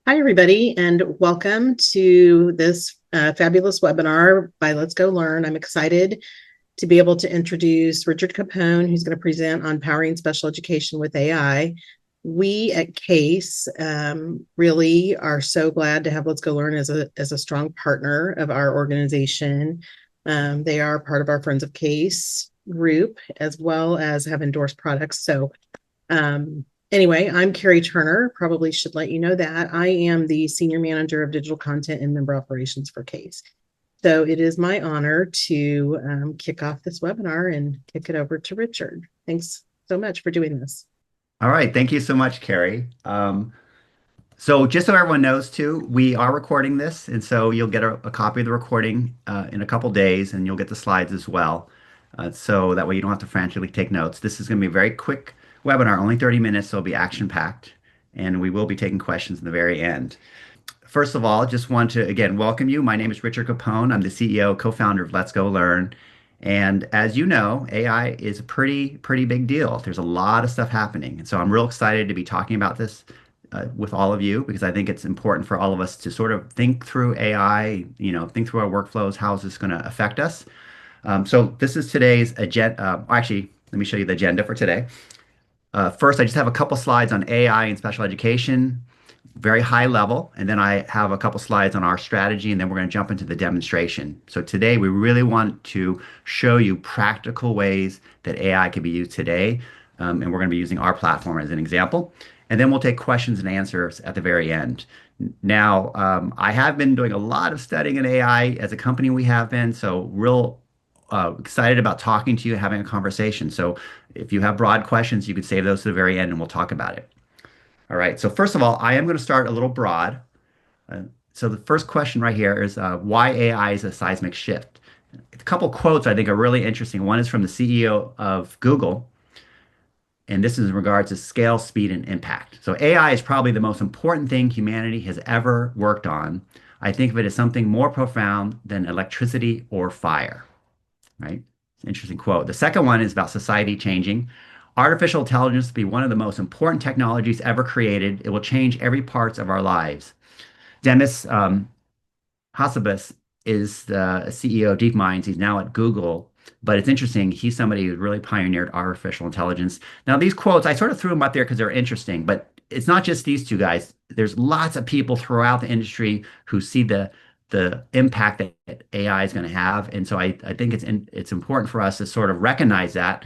Hi, everybody, and welcome to this fabulous webinar by Let's Go Learn. I'm excited to be able to introduce Richard Capone, who's going to present on powering special education with AI. We at CASE really are so glad to have Let's Go Learn as a strong partner of our organization. They are part of our Friends of CASE group, as well as have endorsed products. Anyway, I'm Carrie Turner. Probably should let you know that. I am the Senior Manager of Digital Content and Member Operations for CASE. So it is my honor to kick off this webinar and kick it over to Richard. Thanks so much for doing this. All right, thank you so much, Carrie. So just so everyone knows too, we are recording this, and so you'll get a copy of the recording in a couple days, and you'll get the slides as well. So that way you don't have to frantically take notes. This is going to be a very quick webinar, only 30 minutes, so it'll be action-packed, and we will be taking questions in the very end. First of all, just want to again welcome you. My name is Richard Capone. I'm the CEO, co-founder of Let's Go Learn. And as you know, AI is a pretty big deal. There's a lot of stuff happening. And so I'm real excited to be talking about this with all of you because I think it's important for all of us to sort of think through AI, think through our workflows. How is this going to affect us? So this is today's agenda. Actually, let me show you the agenda for today. First, I just have a couple slides on AI and special education, very high level, and then I have a couple slides on our strategy, and then we're going to jump into the demonstration. So today we really want to show you practical ways that AI can be used today, and we're going to be using our platform as an example. And then we'll take questions and answers at the very end. Now, I have been doing a lot of studying in AI as a company we have been, so real excited about talking to you, having a conversation. So if you have broad questions, you could save those to the very end and we'll talk about it. All right. So first of all, I am going to start a little broad. So the first question right here is why AI is a seismic shift. A couple quotes I think are really interesting. One is from the CEO of Google, and this is in regards to scale, speed, and impact. So AI is probably the most important thing humanity has ever worked on. I think of it as something more profound than electricity or fire, right? It's an interesting quote. The second one is about society changing. Artificial intelligence will be one of the most important technologies ever created. It will change every parts of our lives. Demis Hassabis is the CEO of DeepMind. He's now at Google, but it's interesting. He's somebody who really pioneered artificial intelligence. Now, these quotes, I sort of threw them up there because they're interesting, but it's not just these two guys. There's lots of people throughout the industry who see the impact that AI is going to have. And so I think it's important for us to sort of recognize that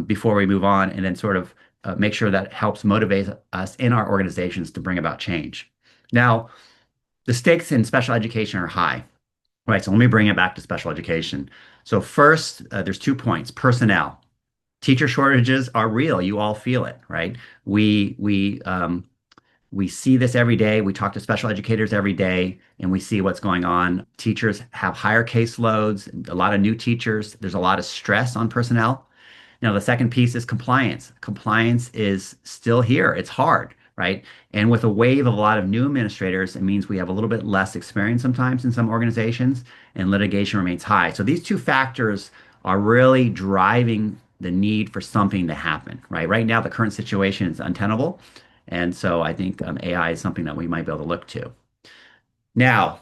before we move on and then sort of make sure that helps motivate us in our organizations to bring about change. Now, the stakes in special education are high, right? So let me bring it back to special education. So first, there's 2 points. Personnel. Teacher shortages are real. You all feel it, right? We see this every day. We talk to special educators every day, and we see what's going on. Teachers have higher caseloads, a lot of new teachers. There's a lot of stress on personnel. Now, the second piece is compliance. Compliance is still here. It's hard, right? And with a wave of a lot of new administrators, it means we have a little bit less experience sometimes in some organizations, and litigation remains high. So these two factors are really driving the need for something to happen, right? Right now, the current situation is untenable. And so I think AI is something that we might be able to look to. Now,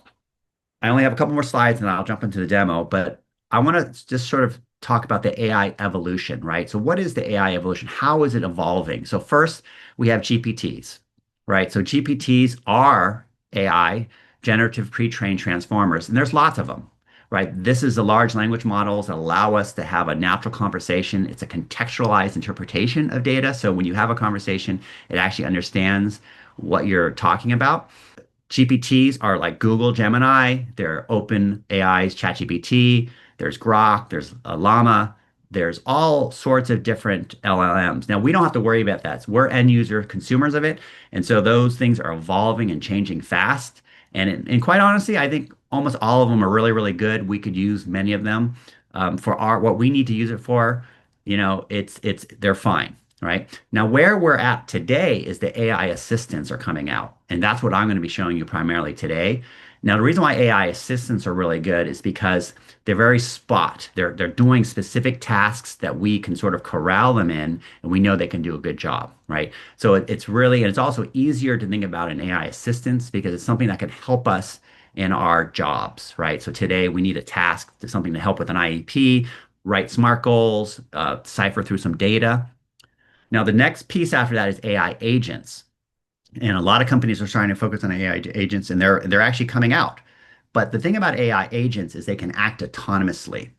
I only have a couple more slides and I'll jump into the demo, but I want to just sort of talk about the AI evolution, right? So what is the AI evolution? How is it evolving? So first, we have GPTs, right? So GPTs are AI, generative pre-trained transformers, and there's lots of them, right? This is the large language models that allow us to have a natural conversation. It's a contextualized interpretation of data. So when you have a conversation, it actually understands what you're talking about. GPTs are like Google Gemini, they're open AIs, ChatGPT, there's Grok, there's Llama, there's all sorts of different LLMs. Now, we don't have to worry about that. We're end user consumers of it. And so those things are evolving and changing fast. And quite honestly, I think almost all of them are really good. We could use many of them for our what we need to use it for. They're fine. Right? Now, where we're at today is the AI assistants are coming out. And that's what I'm going to be showing you primarily today. Now, the reason why AI assistants are really good is because they're very spot. They're doing specific tasks that we can sort of corral them in, and we know they can do a good job, right? So it's really, and it's also easier to think about an AI assistance because it's something that can help us in our jobs, right? So today we need a task, something to help with an IEP, write SMART goals, cipher through some data. Now, the next piece after that is AI agents. And a lot of companies are starting to focus on AI agents, and they're actually coming out. But the thing about AI agents is they can act autonomously,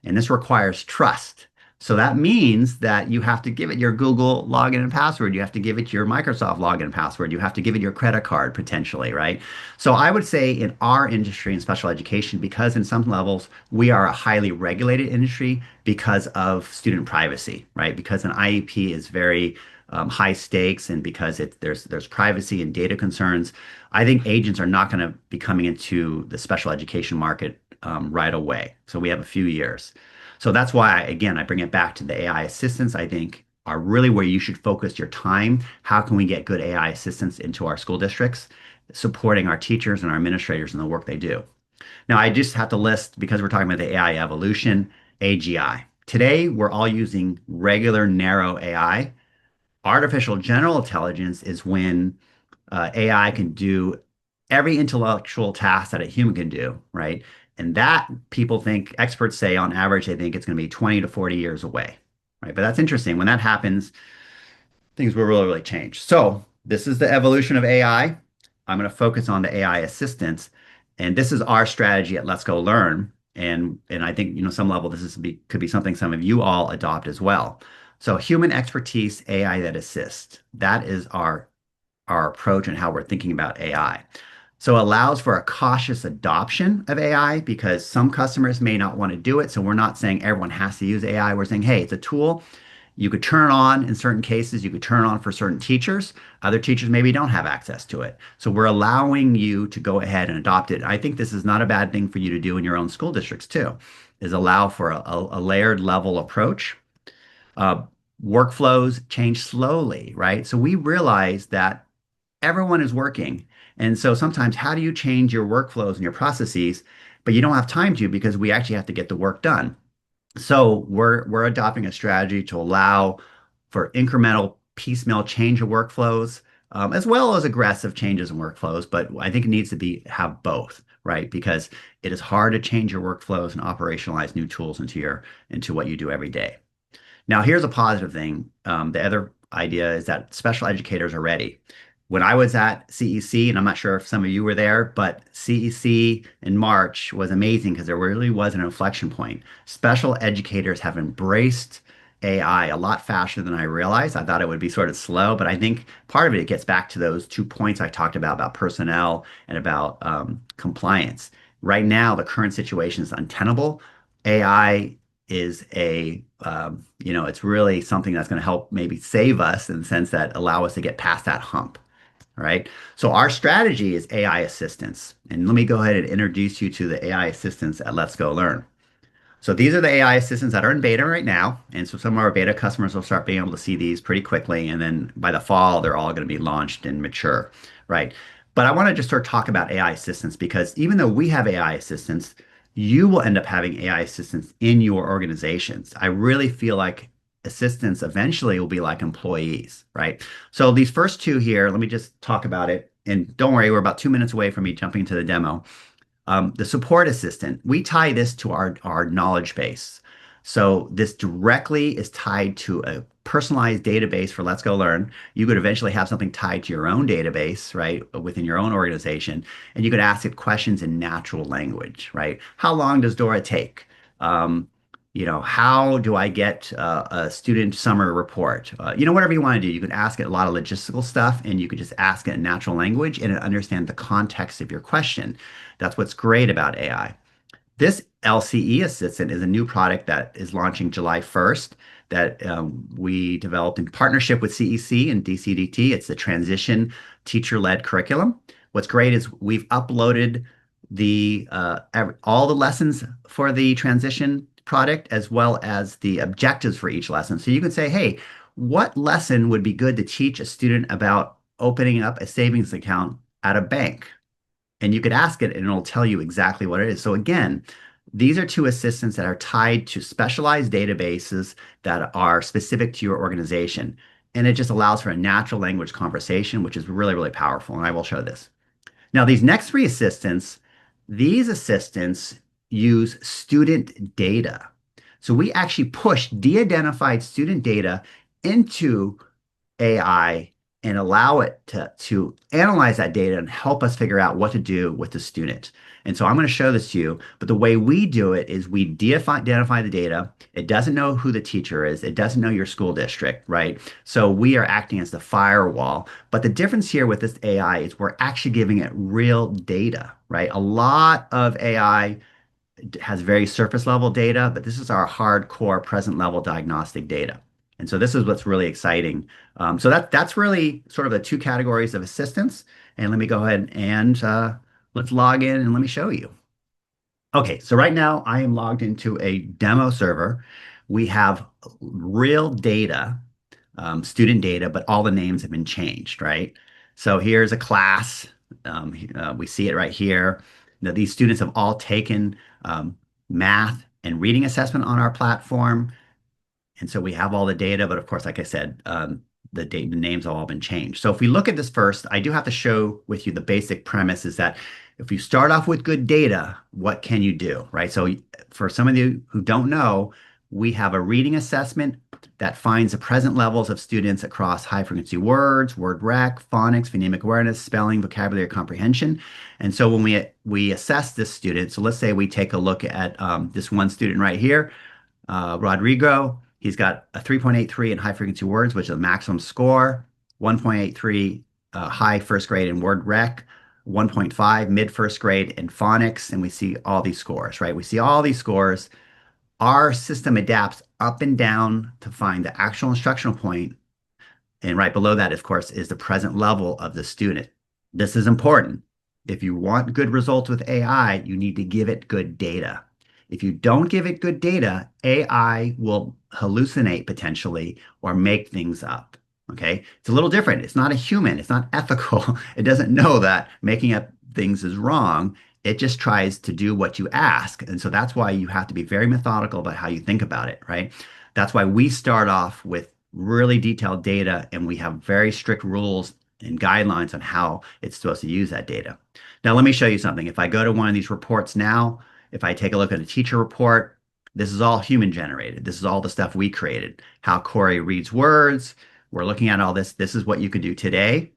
and this requires trust. So that means that you have to give it your Google login and password. You have to give it your Microsoft login and password. You have to give it your credit card potentially, right? So I would say in our industry in special education, because in some levels we are a highly regulated industry because of student privacy, right? Because an IEP is very high stakes, and because there's privacy and data concerns, I think agents are not going to be coming into the special education market right away. So we have a few years. So that's why, again, I bring it back to the AI assistants. I think are really where you should focus your time. How can we get good AI assistants into our school districts, supporting our teachers and our administrators in the work they do? Now, I just have to list, because we're talking about the AI evolution, AGI. Today, we're all using regular narrow AI. Artificial general intelligence is when AI can do every intellectual task that a human can do, right? And that people think, experts say on average, they think it's going to be 20 to 40 years away, right? But that's interesting. When that happens, things will really, really change. So this is the evolution of AI. I'm going to focus on the AI assistants, and this is our strategy at Let's Go Learn. And I think some level could be something some of you all adopt as well. So human expertise, AI that assists. That is our approach and how we're thinking about AI. So it allows for a cautious adoption of AI because some customers may not want to do it. So we're not saying everyone has to use AI. We're saying, hey, it's a tool. You could turn it on in certain cases. You could turn it on for certain teachers. Other teachers maybe don't have access to it. So we're allowing you to go ahead and adopt it. I think this is not a bad thing for you to do in your own school districts too, is allow for a layered level approach. Uh, Workflows change slowly, right? So we realize that everyone is working. And so sometimes how do you change your workflows and your processes, but you don't have time to because we actually have to get the work done. So we're adopting a strategy to allow for incremental piecemeal change of workflows, as well as aggressive changes in workflows. But I think it needs to have both, right? Because it is hard to change your workflows and operationalize new tools into what you do every day. Now, here's a positive thing. The other idea is that special educators are ready. When I was at CEC, and I'm not sure if some of you were there, but CEC in March was amazing because there really was an inflection point. Special educators have embraced AI a lot faster than I realized. I thought it would be sort of slow, but I think part of it gets back to those 2 points I talked about personnel and about compliance. Right now, the current situation is untenable. AI is it's really something that's going to help maybe save us in the sense that allow us to get past that hump. All right. So our strategy is AI assistance. And let me go ahead and introduce you to the AI assistants at Let's Go Learn. So these are the AI assistants that are in beta right now. And so some of our beta customers will start being able to see these pretty quickly. And then by the fall, they're all going to be launched and mature, right? But I want to just sort of talk about AI assistants because even though we have AI assistants, you will end up having AI assistants in your organizations. I really feel like assistants eventually will be like employees, right? So these first two here, let me just talk about it. And don't worry, we're about 2 minutes away from me jumping into the demo. The support assistant, we tie this to our knowledge base. So this directly is tied to a personalized database for Let's Go Learn. You could eventually have something tied to your own database, right, within your own organization, and you could ask it questions in natural language, right? How long does Dora take? Um, how do I get a student summer report? Whatever you want to do, you can ask it a lot of logistical stuff, and you could just ask it in natural language, and it understands the context of your question. That's what's great about AI. This LCE Assistant is a new product that is launching July 1st that we developed in partnership with CEC and DCDT. It's the Transition Teacher-Led Curriculum. What's great is we've uploaded all the lessons for the transition product as well as the objectives for each lesson. So you can say, hey, what lesson would be good to teach a student about opening up a savings account at a bank? and you could ask it and it'll tell you exactly what it is. So again, these are two assistants that are tied to specialized databases that are specific to your organization. And it just allows for a natural language conversation, which is really, really powerful. And I will show this. Now, these next three assistants, these assistants use student data. So we actually push de-identified student data into AI and allow it to analyze that data and help us figure out what to do with the student. And so I'm going to show this to you, but the way we do it is we de-identify the data. It doesn't know who the teacher is. It doesn't know your school district, right? So we are acting as the firewall. But the difference here with this AI is we're actually giving it real data, right? A lot of AI has very surface level data, but this is our hardcore present level diagnostic data. And so this is what's really exciting. So that's really sort of the two categories of assistance. And let me go ahead and let's log in and let me show you. Okay, so right now I am logged into a demo server. We have real data, student data, but all the names have been changed, right? So here's a class. We see it right here. Now, these students have all taken math and reading assessment on our platform. And so we have all the data, but of course, like I said, the names have all been changed. So if we look at this first, I do have to show with you the basic premise is that if you start off with good data, what can you do, right? So for some of you who don't know, we have a reading assessment that finds the present levels of students across high frequency words, word rec, phonics, phonemic awareness, spelling, vocabulary comprehension. And so when we assess this student, so let's say we take a look at this one student right here, Rodrigo. He's got a 3.83 in high frequency words, which is a maximum score, 1.83 high first grade in word rec, 1.5 mid first grade in phonics, and we see all these scores, right? We see all these scores. Our system adapts up and down to find the actual instructional point, and right below that, of course, is the present level of the student. This is important. If you want good results with AI, you need to give it good data. If you don't give it good data, AI will hallucinate potentially or make things up. Okay. It's a little different. It's not a human. It's not ethical. It doesn't know that making up things is wrong. It just tries to do what you ask. And so that's why you have to be very methodical about how you think about it, right? That's why we start off with really detailed data and we have very strict rules and guidelines on how it's supposed to use that data. Now, let me show you something. If I go to one of these reports now, if I take a look at a teacher report, this is all human generated. This is all the stuff we created. How Corey reads words. We're looking at all this. This is what you could do today.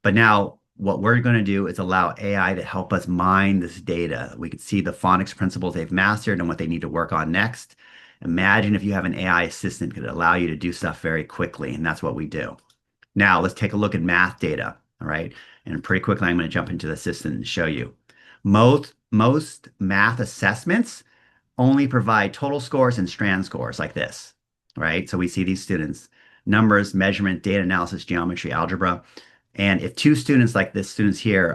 But now what we're going to do is allow AI to help us mine this data. We could see the phonics principles they've mastered and what they need to work on next. Imagine if you have an AI assistant that could allow you to do stuff very quickly, and that's what we do. Now let's take a look at math data, all right? And pretty quickly, I'm going to jump into the assistant and show you. Most math assessments only provide total scores and strand scores like this, right? So we see these students, numbers, measurement, data analysis, geometry, algebra. And if two students like this students here,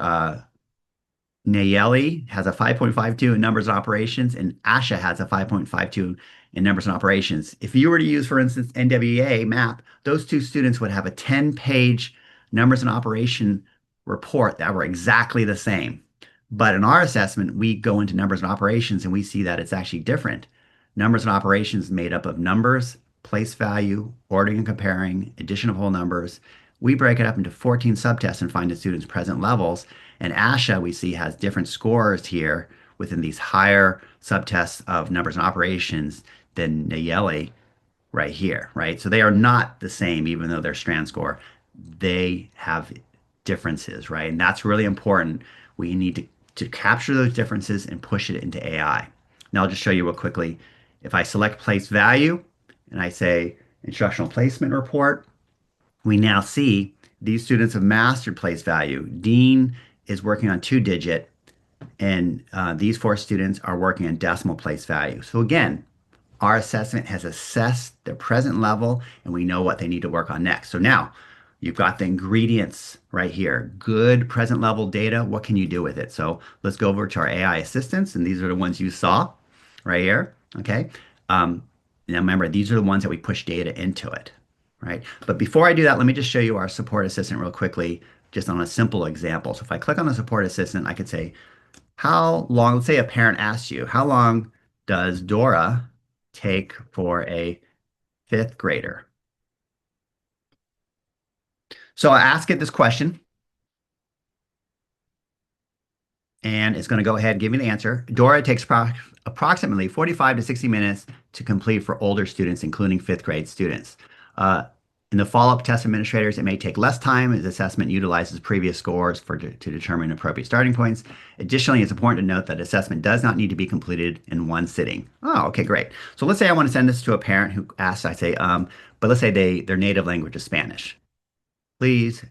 Nayeli has a 5.52 in numbers and operations, and Asha has a 5.52 in numbers and operations. If you were to use, for instance, NWEA map, those two students would have a 10-page numbers and operation report that were exactly the same. But in our assessment, we go into numbers and operations and we see that it's actually different. Numbers and operations made up of numbers, place value, ordering and comparing, addition of whole numbers. We break it up into 14 subtests and find the students' present levels. And ASHA, we see, has different scores here within these higher subtests of numbers and operations than Nayeli right here, right? So they are not the same, even though they're strand score. They have differences, right? And that's really important. We need to capture those differences and push it into AI. Now I'll just show you real quickly. If I select place value and I say instructional placement report, we now see these students have mastered place value. Dean is working on 2-digit, and these 4 students are working on decimal place value. So again, our assessment has assessed their present level, and we know what they need to work on next. So now you've got the ingredients right here. Good present level data. What can you do with it? So let's go over to our AI assistants, and these are the ones you saw right here. Okay. Now remember, these are the ones that we push data into it, right? But before I do that, let me just show you our support assistant real quickly, just on a simple example. So if I click on the support assistant, I could say, how long, let's say a parent asks you, how long does Dora take for a fifth grader? So I ask it this question, and it's going to go ahead and give me the answer. Dora takes approximately 45 to 60 minutes to complete for older students, including fifth grade students. Uh, in the follow-up test administrators, it may take less time as assessment utilizes previous scores to determine appropriate starting points. Additionally, it's important to note that assessment does not need to be completed in one sitting. Oh, okay, great. So let's say I want to send this to a parent who asks, I say, but let's say their native language is Spanish. Please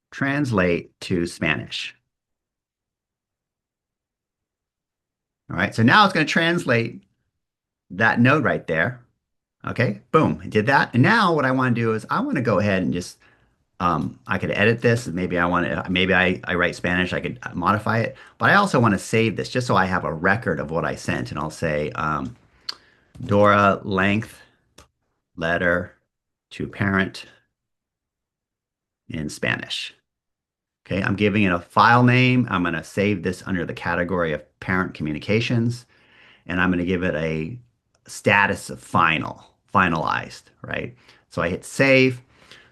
translate to Spanish. All right, so now it's going to translate that note right there. Okay, boom, it did that. And now what I want to do is I want to go ahead and just I could edit this. Maybe I want to, maybe I write Spanish. I could modify it, but I also want to save this just so I have a record of what I sent. And I'll say Dora length letter to parent in Spanish. Okay, I'm giving it a file name. I'm going to save this under the category of parent communications, and I'm going to give it a status of finalized, right? So I hit save.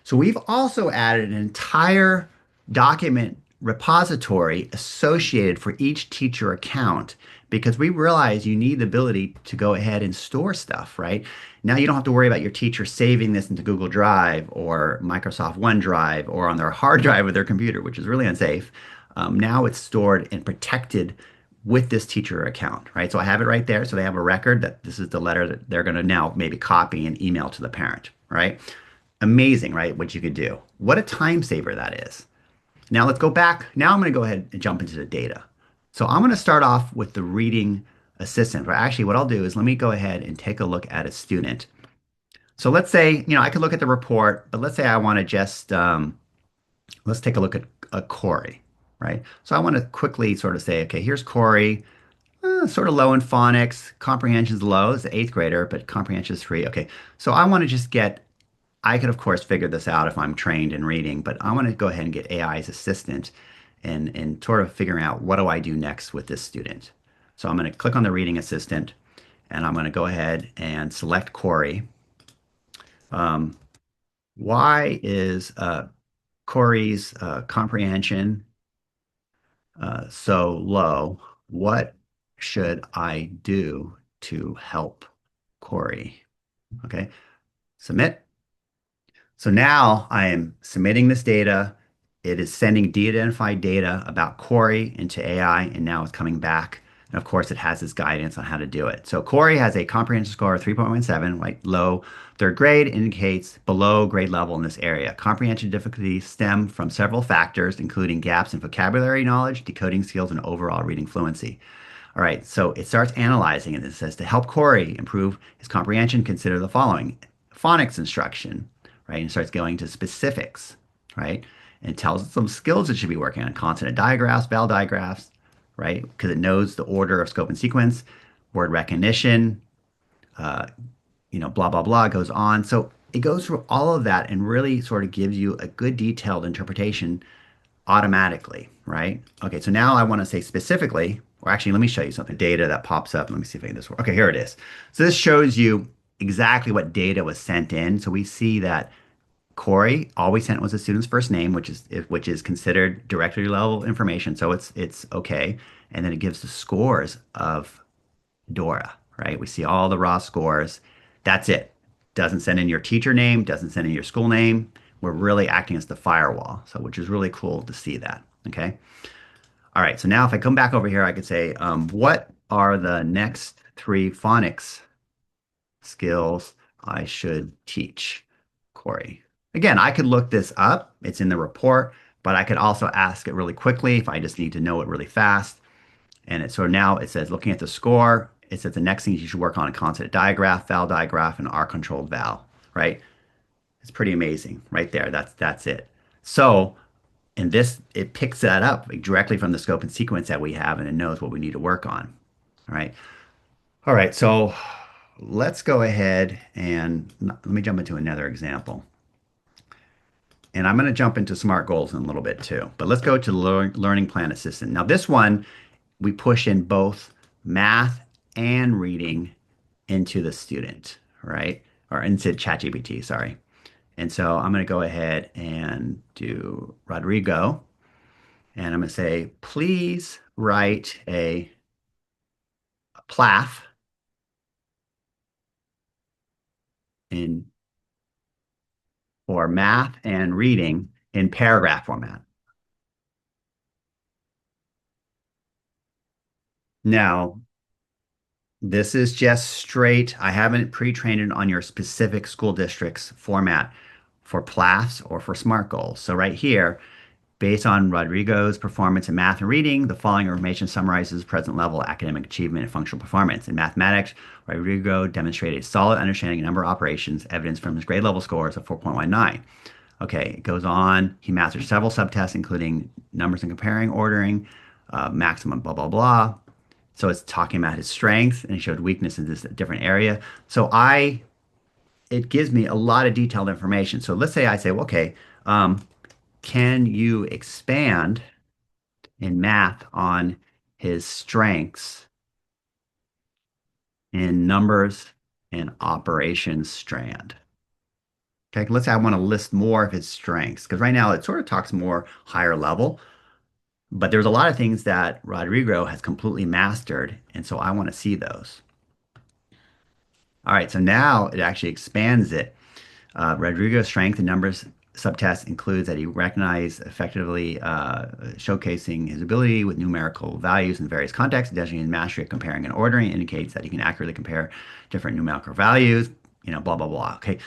So we've also added an entire document repository associated for each teacher account because we realize you need the ability to go ahead and store stuff, right? Now you don't have to worry about your teacher saving this into Google Drive or Microsoft OneDrive or on their hard drive of their computer, which is really unsafe. Now it's stored and protected with this teacher account, right? So I have it right there. So they have a record that this is the letter that they're going to now maybe copy and email to the parent, right? Amazing, right? What you could do. What a time saver that is. Now let's go back. Now I'm going to go ahead and jump into the data. So I'm going to start off with the reading assistant. Or actually, what I'll do is let me go ahead and take a look at a student. So let's say, I could look at the report, but let's say I want to just, let's take a look at Corey, right? So I want to quickly sort of say, okay, here's Corey, sort of low in phonics, comprehension's low, is the eighth grader, but comprehension is 3. Okay, so I want to just get I could, of course, figure this out if I'm trained in reading, but I want to go ahead and get AI's assistant and sort of figuring out what do I do next with this student. So I'm going to click on the reading assistant and I'm going to go ahead and select Corey. Um, why is Corey's comprehension so low? What should I do to help Corey? Okay, submit. So now I am submitting this data. It is sending de-identified data about Corey into AI, and now it's coming back. And of course, it has this guidance on how to do it. So Corey has a comprehension score of 3.17, like low. Third grade indicates below grade level in this area. Comprehension difficulties stem from several factors, including gaps in vocabulary knowledge, decoding skills, and overall reading fluency. All right, so it starts analyzing it. It says to help Corey improve his comprehension, consider the following phonics instruction, right? And starts going to specifics, right? And tells it some skills it should be working on consonant digraphs, vowel digraphs, right? Because it knows the order of scope and sequence, word recognition, uh, blah, blah, blah, goes on. So it goes through all of that and really sort of gives you a good detailed interpretation automatically, right? Okay, so now I want to say specifically, or actually, let me show you something. Data that pops up. Let me see if I can do this work. Okay, here it is. So this shows you exactly what data was sent in. So we see that Corey, all we sent was the student's first name, which is considered directory level information. So it's okay. And then it gives the scores of Dora, right? We see all the raw scores. That's it. Doesn't send in your teacher name, doesn't send in your school name. We're really acting as the firewall. So which is really cool to see that. Okay. All right. So now if I come back over here, I could say, what are the next 3 phonics skills I should teach Corey? Again, I could look this up. It's in the report, but I could also ask it really quickly if I just need to know it really fast. And so now it says, looking at the score, it says the next things you should work on a consonant digraph, vowel digraph, and R-controlled vowel, right? It's pretty amazing right there. That's it. So in this, it picks that up directly from the scope and sequence that we have, and it knows what we need to work on. All right. All right. So let's go ahead and let me jump into another example. And I'm going to jump into SMART goals in a little bit too. But let's go to the Learning Plan Assistant. Now, this one, we push in both math and reading into the student, right? Or into ChatGPT, sorry. And so I'm going to go ahead and do Rodrigo. And I'm going to say, please write a PLAAF in for math and reading in paragraph format. Now, this is just straight. I haven't pre-trained it on your specific school district's format for PLAFs or for SMART goals. So right here, based on Rodrigo's performance in math and reading, the following information summarizes present level academic achievement and functional performance. In mathematics, Rodrigo demonstrated solid understanding of number of operations, evidence from his grade level scores of 4.19. Okay, it goes on. He mastered several subtests, including numbers and comparing, ordering, maximum, blah, blah, blah. So it's talking about his strength, and he showed weakness in this different area. It gives me a lot of detailed information. So let's say I say, well, okay, um, can you expand in math on his strengths in numbers and operations strand? Okay, let's say I want to list more of his strengths because right now it sort of talks more higher level, but there's a lot of things that Rodrigo has completely mastered, and so I want to see those. All right, so now it actually expands it. Rodrigo's strength in numbers subtest includes that he recognized effectively showcasing his ability with numerical values in various contexts, demonstrating mastery of comparing and ordering, indicates that he can accurately compare different numerical values, blah, blah, blah. Okay.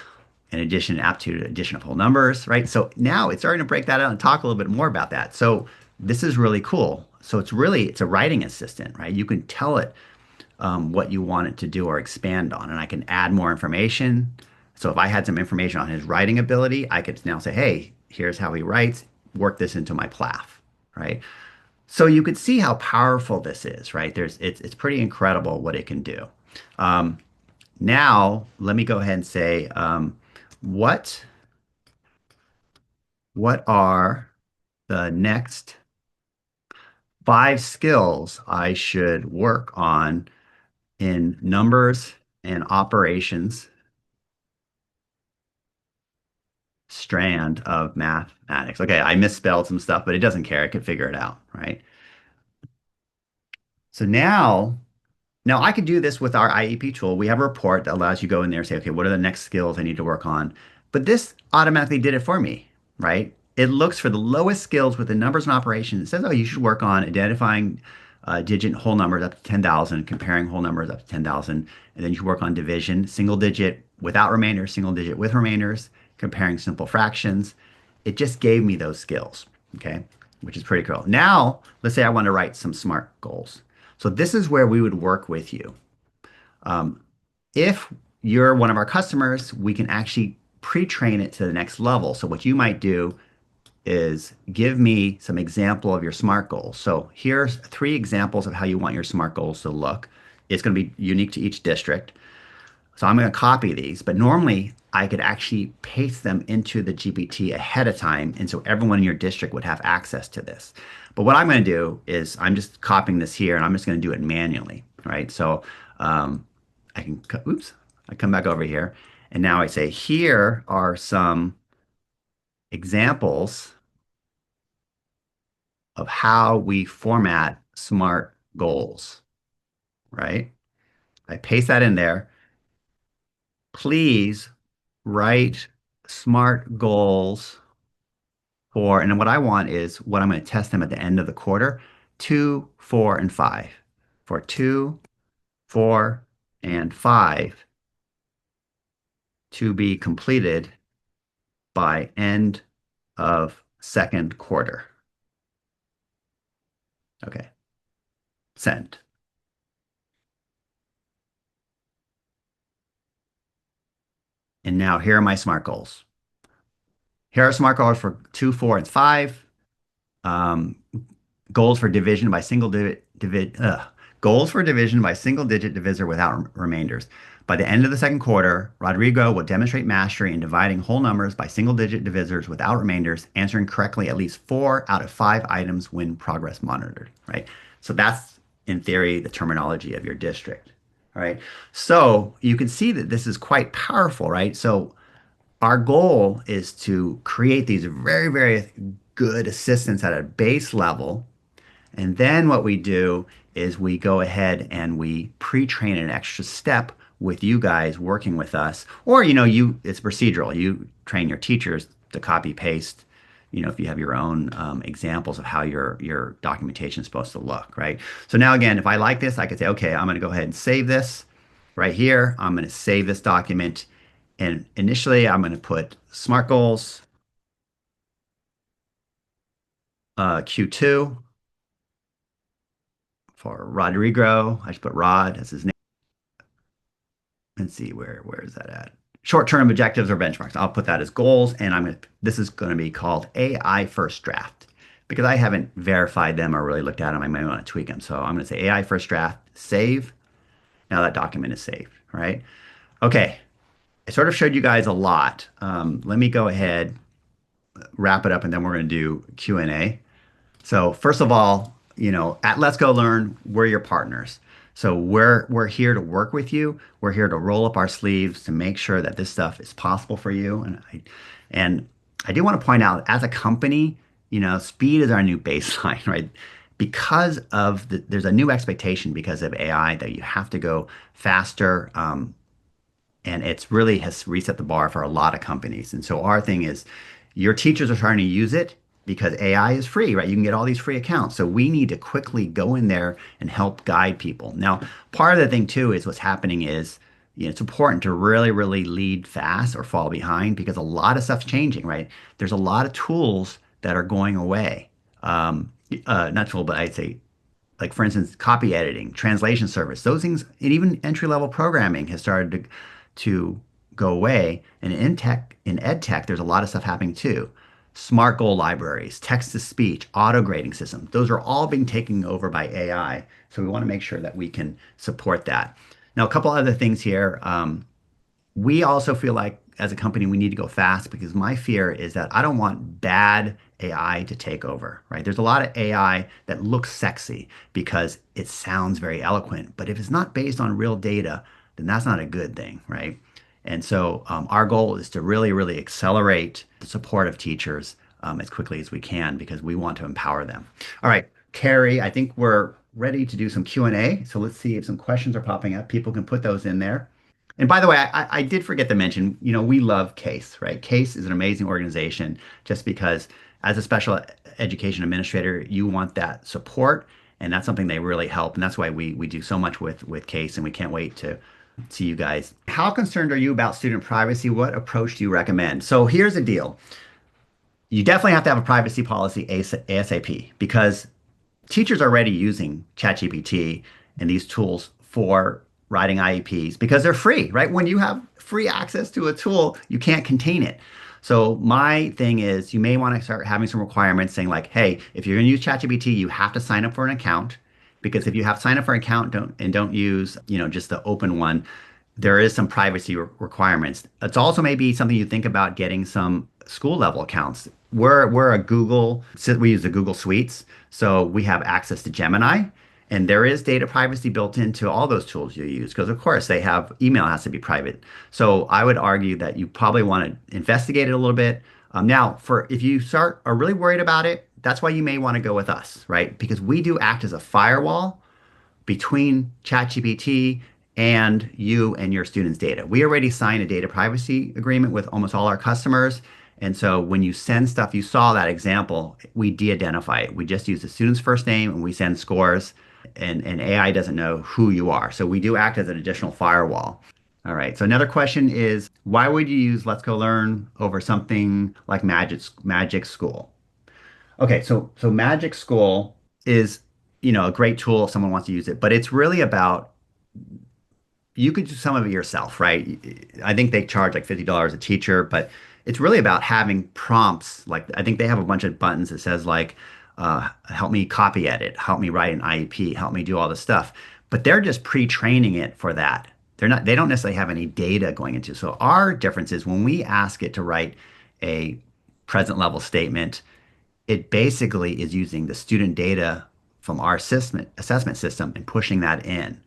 In addition, aptitude, addition of whole numbers, right? So now it's starting to break that out and talk a little bit more about that. So this is really cool. So it's a writing assistant, right? You can tell it what you want it to do or expand on. And I can add more information. So if I had some information on his writing ability, I could now say, hey, here's how he writes, work this into my PLAF, right? So you could see how powerful this is, right? It's pretty incredible what it can do. Um, Now, let me go ahead and say, what what are the next 5 skills I should work on in numbers and operations strand of mathematics? Okay, I misspelled some stuff, but it doesn't care. I can figure it out, right? So now I could do this with our IEP tool. We have a report that allows you to go in there and say, okay, what are the next skills I need to work on? But this automatically did it for me, right? It looks for the lowest skills with the numbers and operations. It says, oh, you should work on identifying digit whole numbers up to 10,000, comparing whole numbers up to 10,000. And then you should work on division, single digit without remainders, single digit with remainders, comparing simple fractions. It just gave me those skills, okay, which is pretty cool. Now, let's say I want to write some SMART goals. So this is where we would work with you. Um, if you're one of our customers, we can actually pre-train it to the next level. So what you might do is give me some example of your SMART goals. So here's 3 examples of how you want your SMART goals to look. It's going to be unique to each district. So I'm going to copy these, but normally I could actually paste them into the GPT ahead of time. And so everyone in your district would have access to this. But what I'm going to do is I'm just copying this here and I'm just going to do it manually, right? So um, oops, I come back over here and now I say, here are some examples of how we format SMART goals, right? I paste that in there. Please write SMART goals and then what I want is what I'm going to test them at the end of the quarter, 2, 4, and 5. For 2, 4, and 5 to be completed by end of second quarter. Okay, send. And now here are my SMART goals. Here are SMART goals for 2, 4, and 5. Um, Goals for division by single digit, Goals for division by single-digit divisor without remainders. By the end of the second quarter, Rodrigo will demonstrate mastery in dividing whole numbers by single-digit divisors without remainders, answering correctly at least 4 out of 5 items when progress monitored, right? So that's, in theory, the terminology of your district, all right? So you can see that this is quite powerful, right? So our goal is to create these very, very good assistants at a base level, and then what we do is we go ahead and we pre-train an extra step with you guys working with us. Or, it's procedural. You train your teachers to copy paste, if you have your own examples of how your documentation is supposed to look, right? So now again, if I like this, I could say, okay, I'm going to go ahead and save this right here. I'm going to save this document. And initially, I'm going to put SMART goals, Q2 for Rodrigo. I should put Rod as his name. Let's see, where is that at? Short-term objectives or benchmarks. I'll put that as goals, and this is going to be called AI first draft because I haven't verified them or really looked at them. I may want to tweak them. So I'm going to say AI first draft, save. Now that document is saved, right? Okay. I sort of showed you guys a lot. Let me go ahead, wrap it up, and then we're going to do Q&A. So first of all, at Let's Go Learn, we're your partners. So we're here to work with you. We're here to roll up our sleeves to make sure that this stuff is possible for you. And I do want to point out, as a company, speed is our new baseline, right? Because there's a new expectation because of AI that you have to go faster. And it's really has reset the bar for a lot of companies. And so our thing is, your teachers are trying to use it because AI is free, right? You can get all these free accounts. So we need to quickly go in there and help guide people. Now, part of the thing too is what's happening is, it's important to really, really lead fast or fall behind because a lot of stuff's changing, right? There's a lot of tools that are going away. Not tool, but I'd say, like, for instance, copy editing, translation service, those things, and even entry-level programming has started to go away. And in ed tech, there's a lot of stuff happening too. Smart goal libraries, text to speech, auto grading systems, those are all being taken over by AI. So we want to make sure that we can support that. Now, a couple other things here. We also feel like as a company, we need to go fast because my fear is that I don't want bad AI to take over, right? There's a lot of AI that looks sexy because it sounds very eloquent, but if it's not based on real data, then that's not a good thing, right? And so our goal is to really, really accelerate the support of teachers as quickly as we can because we want to empower them. All right, Carrie, I think we're ready to do some Q&A. So let's see if some questions are popping up. People can put those in there. And by the way, I did forget to mention, we love CASE, right? CASE is an amazing organization just because as a special education administrator, you want that support. And that's something they really help. And that's why we do so much with CASE, and we can't wait to see you guys. How concerned are you about student privacy? What approach do you recommend? So here's the deal. You definitely have to have a privacy policy ASAP because teachers are already using ChatGPT and these tools for writing IEPs because they're free, right? When you have free access to a tool, you can't contain it. So my thing is you may want to start having some requirements saying like, hey, if you're going to use ChatGPT, you have to sign up for an account because if you have signed up for an account don't use, just the open one, there is some privacy requirements. It's also maybe something you think about getting some school level accounts. We're a Google, we use the Google Suites, so we have access to Gemini, and there is data privacy built into all those tools you use because of course they have email has to be private. So I would argue that you probably want to investigate it a little bit. Now, for if you are really worried about it, that's why you may want to go with us, right? Because we do act as a firewall between ChatGPT and you and your students' data. We already signed a data privacy agreement with almost all our customers. And so when you send stuff, you saw that example, we de-identify it. We just use the student's first name and we send scores and AI doesn't know who you are. So we do act as an additional firewall. All right. So another question is, why would you use Let's Go Learn over something like Magic School? Okay, so Magic School is, a great tool if someone wants to use it, but it's really about you could do some of it yourself, right? I think they charge like $50 a teacher, but it's really about having prompts. Like I think they have a bunch of buttons that says like help me copy edit, help me write an IEP, help me do all this stuff. But they're just pre-training it for that. They don't necessarily have any data going into. So our difference is when we ask it to write a present level statement, it basically is using the student data from our assessment system and pushing that in,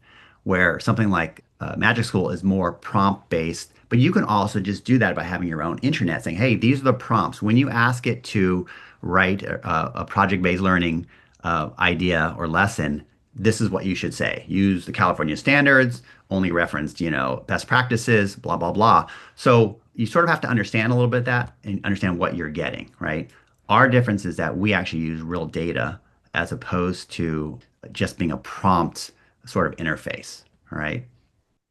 where something like Magic School is more prompt based, but you can also just do that by having your own internet saying, hey, these are the prompts. When you ask it to write a project-based learning idea or lesson, this is what you should say. Use the California standards, only referenced, best practices, blah, blah, blah. So you sort of have to understand a little bit of that and understand what you're getting, right? Our difference is that we actually use real data as opposed to just being a prompt sort of interface. All right.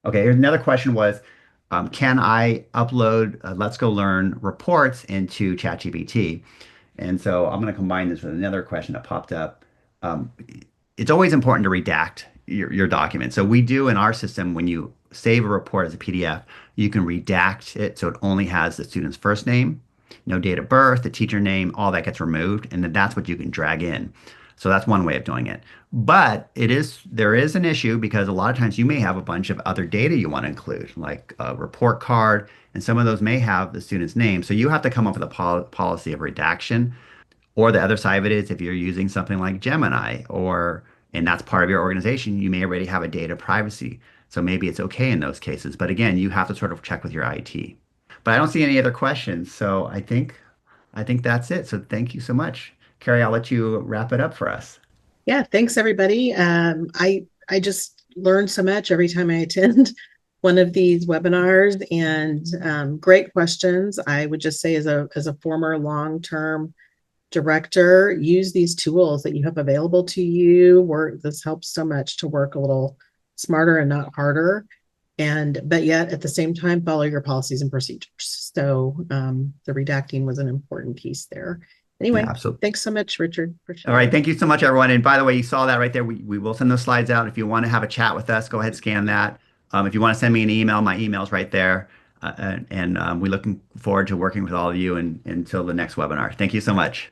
Okay. Here's another question was, can I upload Let's Go Learn reports into ChatGPT? And so I'm going to combine this with another question that popped up. Um, it's always important to redact your document. So we do in our system, when you save a report as a PDF, you can redact it so it only has the student's first name, no date of birth, the teacher name, all that gets removed, and then that's what you can drag in. So that's one way of doing it. But there is an issue because a lot of times you may have a bunch of other data you want to include, like a report card, and some of those may have the student's name. So you have to come up with a policy of redaction. Or the other side of it is if you're using something like Gemini and that's part of your organization, you may already have a data privacy. So maybe it's okay in those cases. But again, you have to sort of check with your IT. But I don't see any other questions. So I think that's it. So thank you so much. Carrie, I'll let you wrap it up for us. Yeah, thanks everybody. I just learn so much every time I attend one of these webinars, and great questions. I would just say, as a former long-term director, use these tools that you have available to you. This helps so much to work a little smarter and not harder, but yet at the same time follow your policies and procedures. So the redacting was an important piece there. Yeah, Anyway, absolutely. thanks so much, Richard, for All right. sharing. Thank you so much, everyone. And by the way, you saw that right there. We will send those slides out. If you want to have a chat with us, go ahead, scan that. If you want to send me an email, my email's right there. And we're looking forward to working with all of you until the next webinar. Thank you so much.